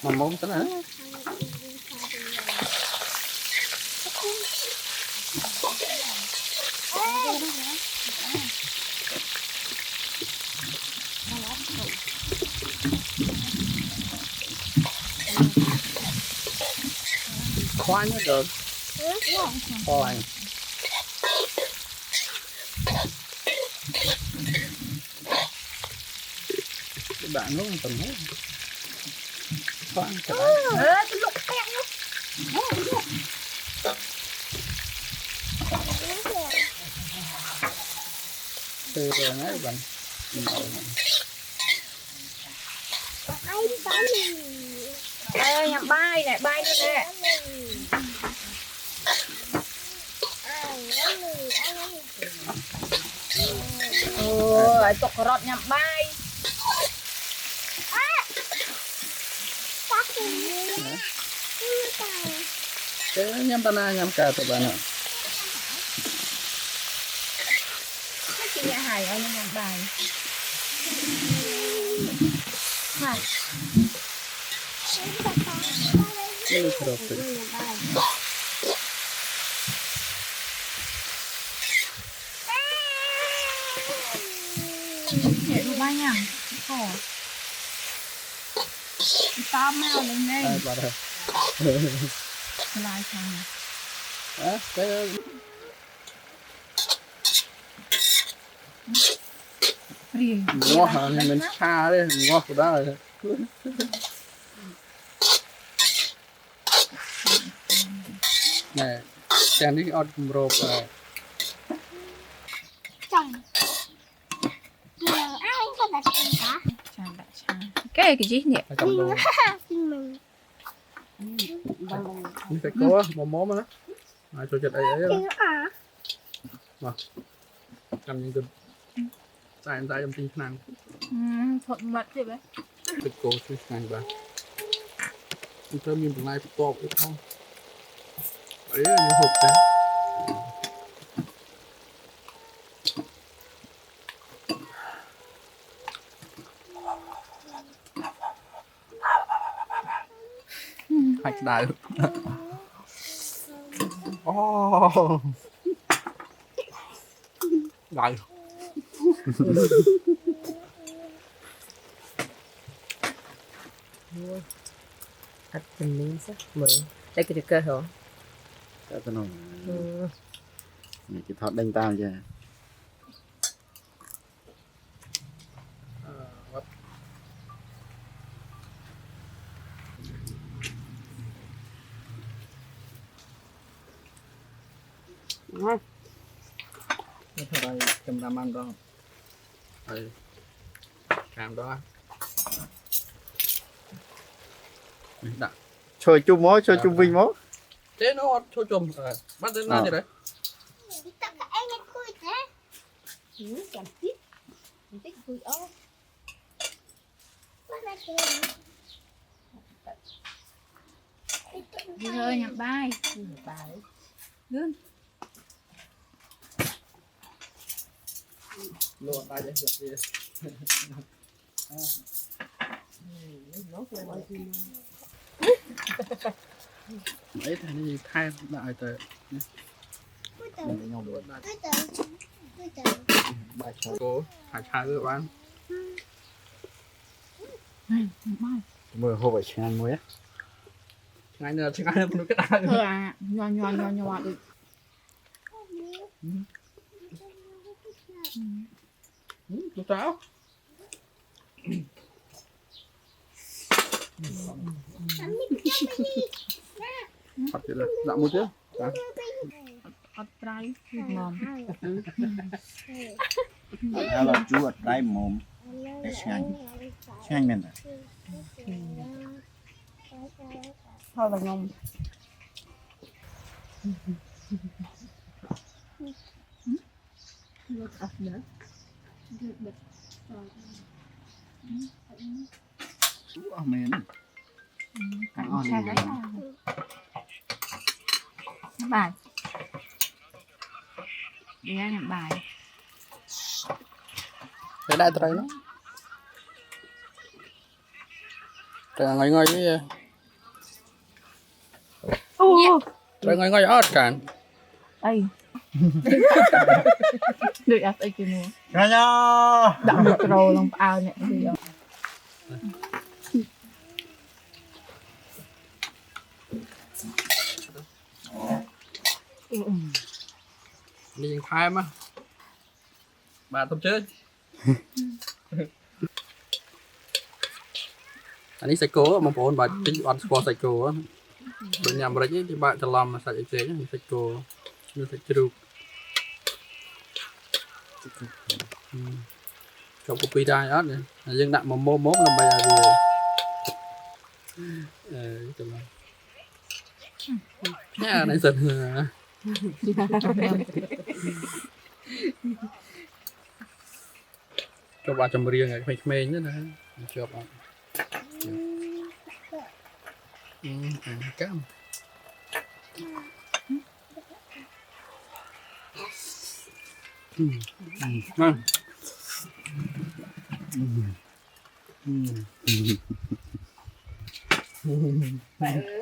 mà mông thế này khoan nhất được khoan bạn nó tầm hết khoan cái từ rồi đấy bạn Ê, nhầm bay nè, bay nữa nè. Ôi, tục rọt nhầm bay. cái nhâm ta na nhâm cả tụi bạn ạ Chị nhà Hải ơi, nhầm bay. Này. ini kerap Để đủ bay nha. Khổ. Tao mèo lên đây. ai bà đây Lại thằng này. á cái ngon hả mình xa đấy ngon của đó rồi nè xem đi ọt rộp chồng giờ ai có đặt tiền cả Chàng đại chàng. Cái gì nhỉ? ở trong đồ mình đi phải có một món mà đó cho chật ấy ấy tiền à cầm những cái tay trong tinh năng Thuận mật gì vậy? cái cô tinh năng bà thơm như một lai to cũng không ấy là những hộp đấy hạch đại oh đại Thật tình miếng sắc mượn. Đây cái cơ hả? cái nó cái thọt đánh tao chưa ngon cái đây cầm đam ăn đó đây cam đó đặt chơi chung mối chơi chung vinh mối thế nó cho chùm bắt đến nào gì đấy tất cả anh em khui thế chẳng biết thích khui ô bắt ra tiền Đi thôi nhầm bay. Lươn. luôn tay đấy được mấy thằng gì thay đại tệ khui từ mình nhau đuổi đại khui từ bài cô hải trai các bạn mưa hôm phải chơi muối ngay là tiếng Anh nó cái đại Thôi à, nhòa được. chú cháu bắt được dạo một chứ Ọt trái, ngon. hay là chuột đáy mồm để xanh mình à Thôi vào ngon. mến Cảnh xe đấy. Bài. Đi ra nhận bài. cái đại trai nó ngay ngay với ngay ngay ớt cạn Ay. Được áp ay kinu. Kanya. Đặng được rồi lòng ao nè thì đi khai mà bà không chơi anh ấy sẽ cố mà bọn bà tính ăn squash sẽ cố á bên nhà bà ấy thì bạnจะ làm mà sẽ chế sẽ cố như sẽ chịu chọc copy ra ớt này dân nặng mà mốt là bây giờ thì nha này giật cho bà chồng riêng này phải mềm nữa nè cho bà cam ngon Mẹ ơi